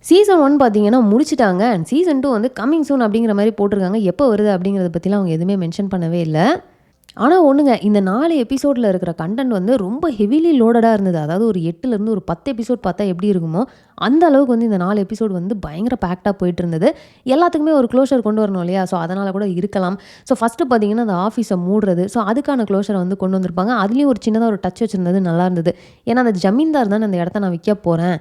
Season 1 பார்த்தீங்கன்னா முடிச்சுட்டாங்க. And season 2 வந்து கமிங் சூன் அப்படிங்கிற மாரி போட்டிருக்காங்க. எப்போ வருது அப்படிங்கிறத பத்திலாம் அவங்க எதுவுமே மென்ஷன் பண்ணவே இல்ல. ஆனா ஒண்ணுங்க, இந்த 4 எபிசோட்ல இருக்கிற கன்டென்ட் வந்து ரொம்ப ஹெவிலி லோடடா இருந்தது. அதாவது ஒரு 8லருந்து ஒரு 10 எபிசோட் பார்த்தா எப்படி இருக்குமோ, அந்த அளவுக்கு வந்து இந்த 4 எபிசோட் வந்து பயங்கர பேக்டா போயிட்டு இருந்தது. எல்லாத்துக்குமே ஒரு க்ளோஷர் கொண்டு வரணும் இல்லையா? ஸோ அதனால கூட இருக்கலாம். ஸோ ஃபர்ஸ்ட்டு பார்த்தீங்கன்னா, அந்த ஆஃபீஸ மூடுறது. ஸோ அதுக்கான க்ளோஷர வந்து கொண்டு வந்திருப்பாங்க. அதுலயும் ஒரு சின்னதா ஒரு டச் வச்சிருந்தது நல்லா இருந்தது. ஏன்னா, அந்த ஜமீன்தார் தானே அந்த இடத்த நான் விற்க போறேன்.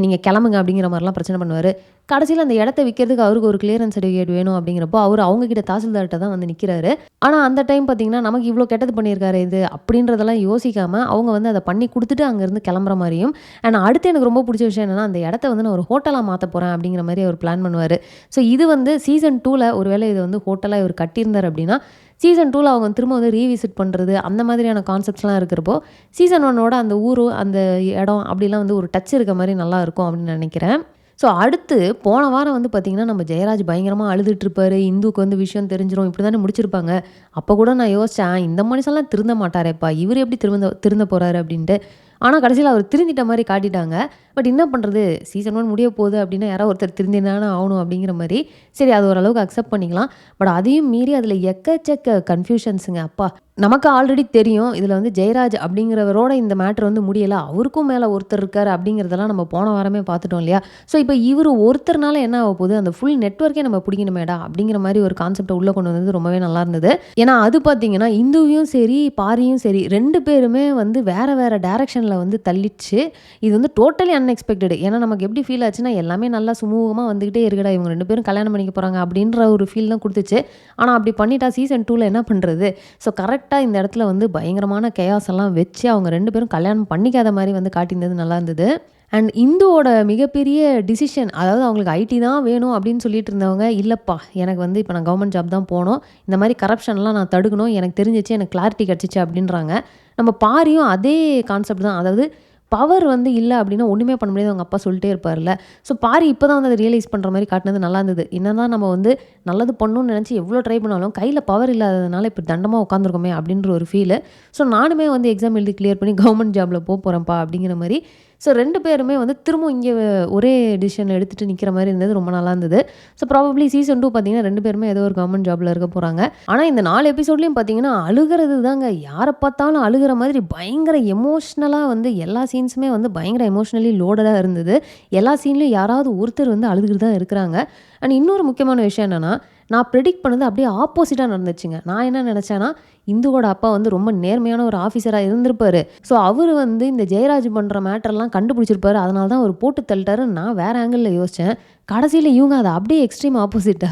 நீங்க கிளம்புங்க அப்படிங்கிற மாரிலாம் பிரச்சனை பண்ணுவாரு. கடைசியில அந்த இடத்த விற்கிறதுக்கு அவருக்கு ஒரு கிளியரன்ஸ் சர்டிஃபிகேட் வேணும் அப்படிங்கிறப்போ, அவரு அவங்க கிட்ட தாசில்தார்ட்ட தான் வந்து நிக்கிறாரு. ஆனா அந்த டைம் பார்த்தீங்கன்னா, நமக்கு இவ்ளோ கெட்டது பண்ணியிருக்காரே இது அப்படின்றதெல்லாம் யோசிக்காம, அவங்க வந்து அத பண்ணி குடுத்துட்டு அங்கருந்து கிளம்புற மாரியும், அண்ட் அடுத்து எனக்கு ரொம்ப புடிச்ச விஷயம் என்னன்னா, அந்த இடத்த வந்து நான் ஒரு ஹோட்டலா மாத்தப் போறேன் அப்படிங்கிற மாரி அவர் பிளான் பண்ணுவாரு. ஸோ இது வந்து சீசன் 2ல ஒருவேளை இது வந்து ஹோட்டலா இவர் கட்டியிருந்தார் அப்படின்னா, சீசன் 2ல அவங்க திரும்ப வந்து ரீவிசிட் பண்றது, அந்த மாதிரியான கான்செப்ட்ஸ்லாம் இருக்கிறப்போ, சீசன் 1ஓட அந்த ஊரு, அந்த இடம் அப்படிலாம் வந்து ஒரு டச் இருக்க மாரி நல்லா இருக்கும் அப்படின்னு நினைக்கிறேன். ஸோ அடுத்து போன வாரம் வந்து பார்த்தீங்கன்னா, நம்ம ஜெயராஜ் பயங்கரமா அழுதுட்டு இருப்பாரு. இந்துவுக்கு வந்து விஷயம் தெரிஞ்சிரும். இப்படி தானே முடிச்சிருப்பாங்க. அப்ப கூட நான் யோசிச்சேன், இந்த மனுஷன்லாம் திருந்த மாட்டாரேப்பா! இவரு எப்படி திருந்த போறாரு அப்படின்ட்டு. ஆனா கடைசியில அவர் திருந்திட்ட மாரி காட்டிட்டாங்க. பட் என்ன பண்றது? சீசன் 1 முடிய போகுது அப்படின்னா, யாரோ ஒருத்தர் திருந்தி தானே ஆகணும் அப்படிங்கிற மாரி. சரி, அது ஓரளவுக்கு அக்செப்ட் பண்ணிக்கலாம். பட் அதையும் மீறி அதில எக்கச்சக்க கன்ஃப்யூஷன்ஸுங்க அப்பா! நமக்கு ஆல்ரெடி தெரியும். இதில வந்து ஜெயராஜ் அப்படிங்கிறவரோட இந்த மேட்டர் வந்து முடியல. அவருக்கும் மேல ஒருத்தர் இருக்காரு அப்படிங்கிறதெல்லாம் நம்ம போன வாரமே பார்த்துட்டோம் இல்லையா? ஸோ இப்ப இவரு ஒருத்தர்னால என்ன ஆக போகுது? அந்த ஃபுல் நெட்வொர்க்கே நம்ம பிடிக்கணுமேடா! அப்படிங்கிற மாரி ஒரு கான்செப்ட்ட உள்ள கொண்டு வந்தது ரொம்பவே நல்லா இருந்தது. ஏன்னா அது பார்த்தீங்கன்னா, இந்துவையும் சரி, பாரியும் சரி 2 பேருமே வந்து வேற வேற டைரக்ஷன்ல வந்து தள்ளிடுச்சு. இது வந்து டோட்டலி அன்எக்ஸ்பெக்டட். ஏன்னா நமக்கு எப்படி ஃபீல் ஆச்சுன்னா, எல்லாமே நல்லா சுமூகமா வந்துகிட்டே இருக்குடா. இவங்க 2 பேரும் கல்யாணம் பண்ணிக்க போறாங்க அப்படின்ற ஒரு ஃபீல் தான் குடுத்துச்சு. ஆனா அப்படி பண்ணிட்டா சீசன் 2ல என்ன பண்றது? ஸோ கரெக்ட்டா இந்த இடத்துல வந்து பயங்கரமான கேயாஸ் எல்லாம் வச்சு அவங்க 2 பேரும் கல்யாணம் பண்ணிக்காத மாரி வந்து காட்டியிருந்தது நல்லா இருந்தது. அண்ட் இந்துவோட மிகப்பெரிய டிசிஷன், அதாவது அவங்களுக்கு ஐடி தான் வேணும் அப்படின்னு சொல்லிட்டு இருந்தவங்க, இல்லப்பா எனக்கு வந்து இப்ப நான் கவர்மெண்ட் ஜாப் தான் போணும். இந்த மாரி கரப்ஷன்லாம் நான் தடுக்கணும். எனக்கு தெரிஞ்சுச்சு, எனக்கு கிளாரிட்டி கிடைச்சுச்சு அப்படின்றாங்க. நம்ம பாரியும் அதே கான்செப்ட் தான். அதாவது பவர் வந்து இல்ல அப்படின்னா ஒண்ணுமே பண்ண முடியாது அவங்க அப்பா சொல்லிட்டே இருப்பார்ல. ஸோ பாரி இப்ப தான் வந்து அத ரியலைஸ் பண்ற மாரி காட்டுனது நல்லா இருந்தது. என்னதான் நம்ம வந்து நல்லது பண்ணணும்னு நினைச்சு எவ்வளோ ட்ரை பண்ணாலும் கையில பவர் இல்லாததுனால இப்ப தண்டமா உட்காந்துருக்கோமே அப்படின்ற ஒரு ஃபீலு. ஸோ நானுமே வந்து எக்ஸாம் எழுதி கிளியர் பண்ணி கவர்மெண்ட் ஜாப்ல போறேன்ப்பா அப்படிங்கிற மாரி. ஸோ 2 பேருமே வந்து திரும்பவும் இங்கே ஒரே டிசிஷன் எடுத்துட்டு நிக்கிற மாரி இருந்தது. ரொம்ப நல்லா இருந்தது. ஸோ ப்ராபப்ளி சீசன் 2 பார்த்தீங்கன்னா 2 பேருமே ஏதோ ஒரு கவர்மெண்ட் ஜாப்ல இருக்க போறாங்க. ஆனா இந்த 4 எபிசோட்லயும் பார்த்தீங்கன்னா, அழுகுறது தாங்க. யார பார்த்தாலும் அழுகுற மாதிரி பயங்கர எமோஷனலா வந்து எல்லா சீன்ஸுமே வந்து பயங்கர எமோஷனலி லோடடா இருந்தது. எல்லா சீன்லயும் யாராவது ஒருத்தர் வந்து அழுதுகிட்டு தான் இருக்கிறாங்க. அண்ட் இன்னொரு முக்கியமான விஷயம் என்னன்னா, நான் பிரெடிக்ட் பண்ணது அப்படியே ஆப்போசிட்டா நடந்துச்சுங்க. நான் என்ன நினைச்சேன்னா, இந்துவோட அப்பா வந்து ரொம்ப நேர்மையான ஒரு ஆஃபீஸரா இருந்திருப்பாரு. ஸோ அவரு வந்து இந்த ஜெயராஜ் பண்ற மேட்டர்லாம் கண்டுபிடிச்சிருப்பாரு. அதனால தான் அவரு போட்டு தள்ளிட்டாருன்னு நான் வேற ஆங்கிள்ல யோசிச்சேன். கடைசியில இவங்க அத அப்படியே எக்ஸ்ட்ரீம் ஆப்போசிட்டா,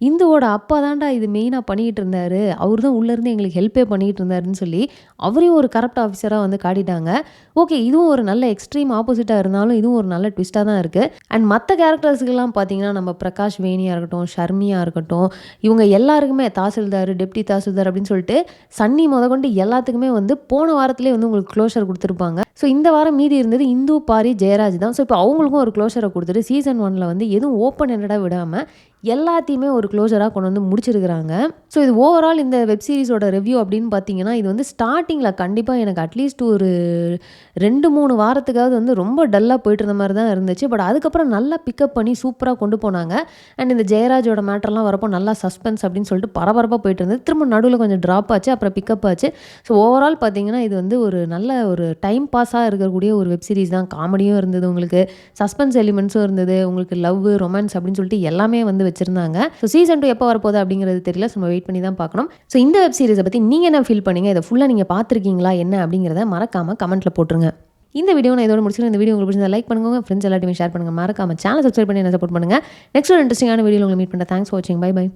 இந்துவோட அப்பா தான்டா இது மெயினா பண்ணிக்கிட்டு இருந்தாரு. அவரு தான் உள்ள இருந்து எங்களுக்கு ஹெல்ப்பே பண்ணிக்கிட்டு இருந்தாருன்னு சொல்லி, அவரையும் ஒரு கரப்ட் ஆஃபீஸரா வந்து காட்டிட்டாங்க. ஓகே, இதுவும் ஒரு நல்ல எக்ஸ்ட்ரீம் ஆப்போசிட்டா இருந்தாலும், இதுவும் ஒரு நல்ல ட்விஸ்ட்டா தான் இருக்கு. அண்ட் மத்த கேரக்டர்ஸ்க்குலாம் பார்த்தீங்கன்னா, நம்ம பிரகாஷ் வேணியா இருக்கட்டும், ஷர்மியா இருக்கட்டும், இவங்க எல்லாருக்குமே தாசில்தார், டெப்டி தாசில்தார் அப்படின்னு சொல்லிட்டு சன்னி முதற்கொண்டு எல்லாத்துக்குமே வந்து போன வாரத்திலேயே வந்து உங்களுக்கு க்ளோஷர் குடுத்துருப்பாங்க. ஸோ இந்த வாரம் மீதி இருந்தது இந்து, பாரி, ஜெயராஜ் தான். ஸோ இப்போ அவங்களுக்கும் ஒரு க்ளோஷர குடுத்துட்டு சீசன் 1ல வந்து எதுவும் ஓப்பன் எண்டடா விடாம எல்லாத்தையுமே ஒரு க்ளோஷரா கொண்டு வந்து முடிச்சிருக்கிறாங்க. ஸோ இது ஓவரால் இந்த வெப் சீரிஸோட ரிவ்யூ அப்படின்னு பார்த்தீங்கன்னா, இது வந்து ஸ்டார்ட்டிங்கில கண்டிப்பா எனக்கு அட்லீஸ்ட் ஒரு 2, 3 வாரத்துக்காவது வந்து ரொம்ப டல்லா போயிட்டு இருந்த மாரி தான் இருந்துச்சு. பட் அதுக்கப்புறம் நல்லா பிக்கப் பண்ணி சூப்பரா கொண்டு போனாங்க. அண்ட் இந்த ஜெயராஜோட மேட்டர்லாம் வரப்போ நல்லா சஸ்பென்ஸ் அப்படின்னு சொல்லிட்டு பரபரப்பா போயிட்டு இருந்தது. திரும்ப நடுவுல கொஞ்சம் ட்ராப் ஆச்சு. அப்புறம் பிக்கப் ஆச்சு. ஸோ ஓவரால் பார்த்தீங்கன்னா, இது வந்து ஒரு நல்ல ஒரு டைம் பாஸா இருக்கக்கூடிய ஒரு வெப் சீரிஸ் தான். காமெடியும் இருந்தது உங்களுக்கு, சஸ்பென்ஸ் எலிமெண்ட்ஸும் இருந்தது. உங்களுக்கு லவ், ரொமான்ஸ் அப்படின்னு சொல்லிட்டு எல்லாமே வந்து வச்சிருந்தாங்க. ஸோ சீசன் 2 எப்போ வரப்போகுது அப்படிங்கிறது தெரியல. ஸோ நம்ம வெயிட் பண்ணி தான் பார்க்கணும். ஸோ இந்த வெப் சீரிஸை பத்தி நீங்க என்ன ஃபீல் பண்ணீங்க? இதை ஃபுல்லா நீங்க பார்த்துருக்கீங்களா என்ன அப்படிங்கிறத மறக்காம கமெண்ட்ல போட்டுருங்க. இந்த வீடியோ நான் இதோட முடிச்சுக்கிறேன். இந்த வீடியோ உங்களுக்கு பிடிச்சிருந்தா லைக் பண்ணுங்க, ஃப்ரெண்ட்ஸ் எல்லாத்தையுமே ஷேர் பண்ணுங்க. மறக்காம சேனல் சப்ஸ்கிரைப் பண்ணி என்ன சப்போர்ட் பண்ணுங்க. நெக்ஸ்ட் ஒரு இன்ட்ரெஸ்டிங்கான வீடியோல உங்களை மீட் பண்றேன். தேங்க்ஸ் ஃபார் வாட்சிங். Bye by.